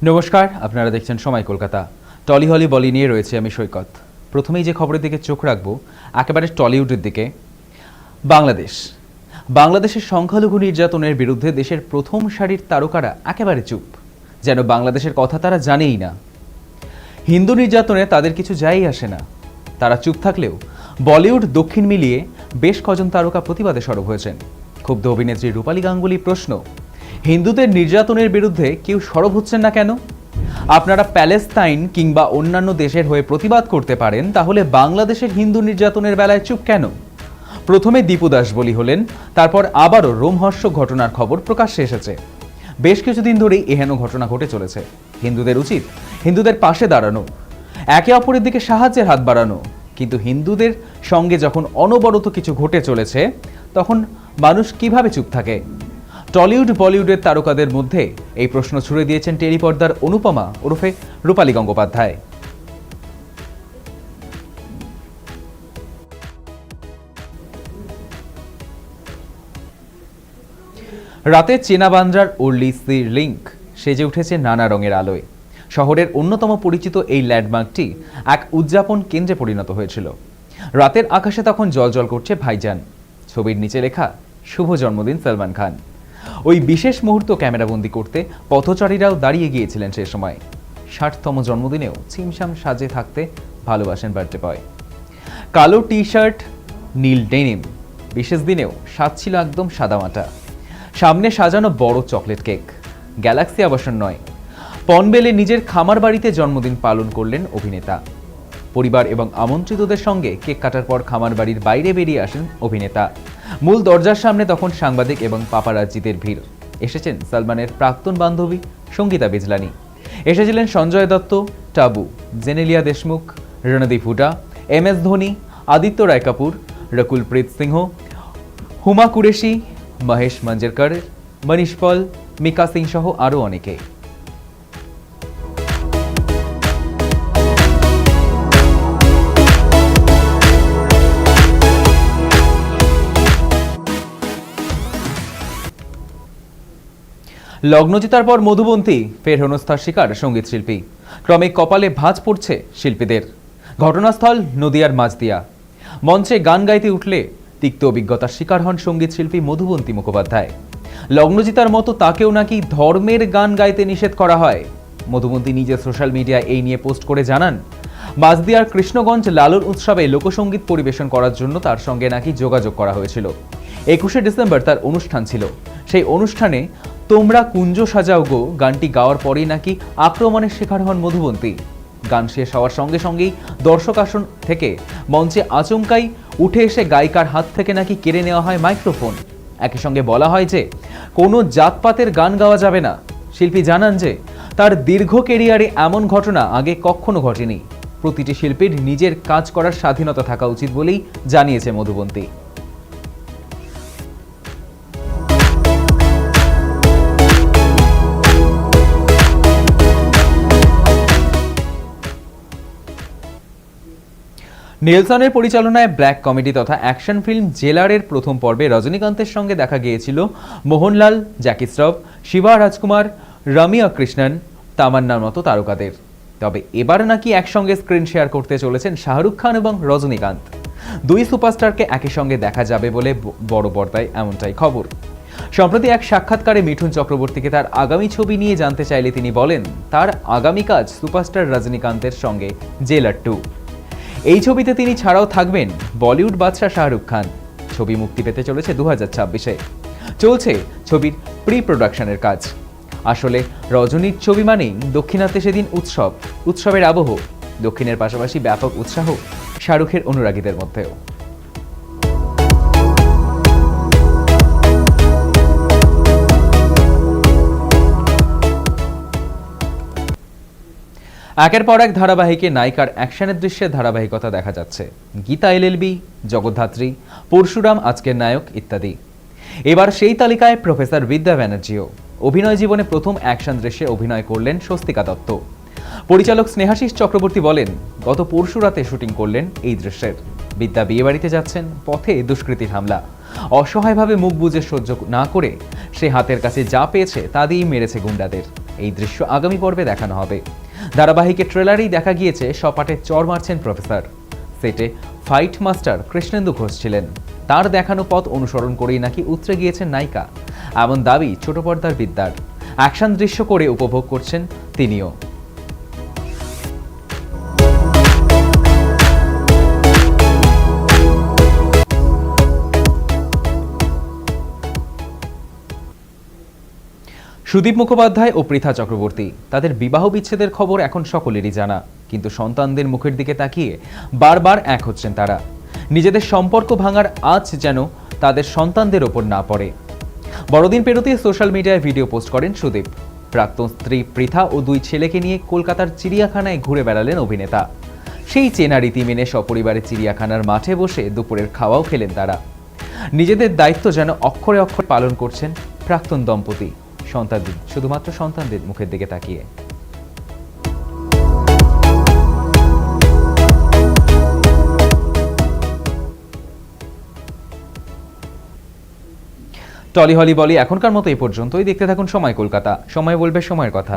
নমস্কার, আপনারা দেখছেন সময় কলকাতা। টলি হলি বলি নিয়ে রয়েছে আমি সৈকত। প্রথমেই যে খবরের দিকে চোখ রাখবো একেবারে টলিউডের দিকে। বাংলাদেশের সংখ্যালঘু নির্যাতনের বিরুদ্ধে দেশের প্রথম সারির তারকারা একেবারে চুপ, যেন বাংলাদেশের কথা তারা জানেই না। হিন্দু নির্যাতনে তাদের কিছু যায়ই আসে না। তারা চুপ থাকলেও বলিউড দক্ষিণ মিলিয়ে বেশ কজন তারকা প্রতিবাদে সরব হয়েছেন। ক্ষুব্ধ অভিনেত্রী রূপালী গাঙ্গুলি প্রশ্ন, হিন্দুদের নির্যাতনের বিরুদ্ধে কেউ সরব হচ্ছেন না কেন? আপনারা প্যালেস্তাইন কিংবা অন্যান্য দেশের হয়ে প্রতিবাদ করতে পারেন, তাহলে বাংলাদেশের হিন্দু নির্যাতনের বেলায় চুপ কেন? প্রথমে দীপু দাস বলি হলেন, তারপর আবারও রোমহর্ষক ঘটনার খবর প্রকাশ্যে এসেছে। বেশ কিছুদিন ধরেই এহেন ঘটনা ঘটে চলেছে। হিন্দুদের উচিত হিন্দুদের পাশে দাঁড়ানো, একে অপরের দিকে সাহায্যের হাত বাড়ানো। কিন্তু হিন্দুদের সঙ্গে যখন অনবরত কিছু ঘটে চলেছে, তখন মানুষ কিভাবে চুপ থাকে? টলিউড বলিউডের তারকাদের মধ্যে এই প্রশ্ন ছুড়ে দিয়েছেন টেলিপর্দার অনুপমা ওরফে রূপালী গঙ্গোপাধ্যায়। রাতে চেনা বান্দ্রার উর্লি সি লিঙ্ক সেজে উঠেছে নানা রঙের আলোয়। শহরের অন্যতম পরিচিত এই ল্যান্ডমার্কটি এক উদযাপন কেন্দ্রে পরিণত হয়েছিল। রাতের আকাশে তখন জ্বলজ্বল করছে ভাইজান। ছবির নিচে লেখা, শুভ জন্মদিন সলমান খান। ওই বিশেষ মুহূর্ত ক্যামেরাবন্দি করতে পথচারীরাও দাঁড়িয়ে গিয়েছিলেন সে সময়। 60তম জন্মদিনেও ছিমছাম সাজে থাকতে ভালোবাসেন বার্থডে বয়। কালো টি শার্ট, নীল ডেনিম। বিশেষ দিনেও স্বাদ ছিল একদম সাদামাটা। সামনে সাজানো বড় চকলেট কেক। গ্যালাক্সি আবাসন নয়, পনবেলে নিজের খামার বাড়িতে জন্মদিন পালন করলেন অভিনেতা। পরিবার এবং আমন্ত্রিতদের সঙ্গে কেক কাটার পর খামার বাড়ির বাইরে বেরিয়ে আসেন অভিনেতা। মূল দরজার সামনে তখন সাংবাদিক এবং পাপারাজ্জিদের ভিড়। এসেছেন সালমানের প্রাক্তন বান্ধবী সঙ্গীতা বিজলানি, এসেছিলেন সঞ্জয় দত্ত, টাবু, জেনেলিয়া দেশমুখ, রণদীপ হুডা, MS ধোনি, আদিত্য রায় কাপুর, রকুলপ্রীত সিংহ, হুমা কুরেশি, মহেশ মঞ্জরেকর, মনীষ পল, মিকা সিং সহ আরও অনেকে। লগ্ন জেতার পর মধুবন্তী ফের হেনস্থার শিকার সঙ্গীত শিল্পী। ক্রমে কপালে ভাঁজ পড়ছে শিল্পীদের। ঘটনাস্থল নদিয়ার মাঝদিয়া। মঞ্চে গান গাইতে উঠলে তিক্ত অভিজ্ঞতার শিকার হন সঙ্গীত শিল্পী মধুবন্তী মুখোপাধ্যায়। লগ্ন জেতার মতো তাকেও নাকি ধর্মের গান গাইতে নিষেধ করা হয়। মধুবন্তী নিজে সোশ্যাল মিডিয়ায় এই নিয়ে পোস্ট করে জানান, মাঝদিয়ার কৃষ্ণগঞ্জ লালন উৎসবে লোকসঙ্গীত পরিবেশন করার জন্য তার সঙ্গে নাকি যোগাযোগ করা হয়েছিল। 21শে ডিসেম্বর তার অনুষ্ঠান ছিল। সেই অনুষ্ঠানে তোমরা কুঞ্জ সাজাও গো গানটি গাওয়ার পরেই নাকি আক্রমণের শিকার হন মধুবন্তী। গান শেষ হওয়ার সঙ্গে সঙ্গেই দর্শক আসন থেকে মঞ্চে আচমকাই উঠে এসে গায়িকার হাত থেকে নাকি কেড়ে নেওয়া হয় মাইক্রোফোন। একই সঙ্গে বলা হয় যে কোনো জাতপাতের গান গাওয়া যাবে না। শিল্পী জানান যে তার দীর্ঘ কেরিয়ারে এমন ঘটনা আগে কখনো ঘটেনি। প্রতিটি শিল্পীর নিজের কাজ করার স্বাধীনতা থাকা উচিত বলেই জানিয়েছে মধুবন্তী। নেলসনের পরিচালনায় ব্ল্যাক কমেডি তথা অ্যাকশন ফিল্ম জেলারের প্রথম পর্বে রজনীকান্তের সঙ্গে দেখা গিয়েছিল মোহনলাল, জ্যাকি শ্রফ, শিবা রাজকুমার, রমিয়া কৃষ্ণন, তামান্নার মতো তারকাদের। তবে এবার নাকি একসঙ্গে স্ক্রিন শেয়ার করতে চলেছেন শাহরুখ খান এবং রজনীকান্ত। দুই সুপারস্টারকে একই সঙ্গে দেখা যাবে বলে বড় পর্দায় এমনটাই খবর। সম্প্রতি এক সাক্ষাৎকারে মিঠুন চক্রবর্তীকে তার আগামী ছবি নিয়ে জানতে চাইলে তিনি বলেন, তার আগামী কাজ সুপারস্টার রজনীকান্তের সঙ্গে জেলার 2। এই ছবিতে তিনি ছাড়াও থাকবেন বলিউড বাদশা শাহরুখ খান। ছবি মুক্তি পেতে চলেছে 2026-এ। চলছে ছবির প্রি প্রোডাকশনের কাজ। আসলে রজনীর ছবি মানেই দক্ষিণাতে সেদিন উৎসবের আবহ। দক্ষিণের পাশাপাশি ব্যাপক উৎসাহ শাহরুখের অনুরাগীদের মধ্যেও। একের পর এক ধারাবাহিকে নায়িকার অ্যাকশনের দৃশ্যের ধারাবাহিকতা দেখা যাচ্ছে। গীতা LLB, জগদ্ধাত্রী, পরশুরাম আজকের নায়ক ইত্যাদি। এবার সেই তালিকায় প্রফেসর বিদ্যা ব্যানার্জিও। অভিনয় জীবনে প্রথম অ্যাকশন দৃশ্যে অভিনয় করলেন স্বস্তিকা দত্ত। পরিচালক স্নেহাশিস চক্রবর্তী বলেন, গত পরশু রাতে শুটিং করলেন এই দৃশ্যের। বিদ্যা বিয়েবাড়িতে যাচ্ছেন, পথে দুষ্কৃতীর হামলা। অসহায়ভাবে মুখ বুজে সহ্য না করে সে হাতের কাছে যা পেয়েছে তা দিয়েই মেরেছে গুন্ডাদের। এই দৃশ্য আগামী পর্বে দেখানো হবে। ধারাবাহিকের ট্রেলারেই দেখা গিয়েছে সপাটে চড় মারছেন প্রফেসর। সেটে ফাইট মাস্টার কৃষ্ণেন্দু ঘোষ ছিলেন। তার দেখানো পথ অনুসরণ করেই নাকি উতরে গিয়েছেন নায়িকা, এমন দাবি ছোট পর্দার বিদ্যার। অ্যাকশন দৃশ্য করে উপভোগ করছেন তিনিও। সুদীপ মুখোপাধ্যায় ও পৃথা চক্রবর্তী, তাদের বিবাহ বিচ্ছেদের খবর এখন সকলেরই জানা, কিন্তু সন্তানদের মুখের দিকে তাকিয়ে বারবার এক হচ্ছেন তারা। নিজেদের সম্পর্ক ভাঙার আঁচ যেন তাদের সন্তানদের ওপর না পড়ে। বড়দিন পেরোতে সোশ্যাল মিডিয়ায় ভিডিও পোস্ট করেন সুদীপ। প্রাক্তন স্ত্রী পৃথা ও দুই ছেলেকে নিয়ে কলকাতার চিড়িয়াখানায় ঘুরে বেড়ালেন অভিনেতা। সেই চেনা রীতি মেনে সপরিবারে চিড়িয়াখানার মাঠে বসে দুপুরের খাওয়াও খেলেন তারা। নিজেদের দায়িত্ব যেন অক্ষরে অক্ষরে পালন করছেন প্রাক্তন দম্পতি, শুধুমাত্র সন্তানদের মুখের দিকে তাকিয়ে। টলি হলি বলি এখনকার মতো এই পর্যন্তই। দেখতে থাকুন সময় কলকাতা, সময় বলবে সময়ের কথা।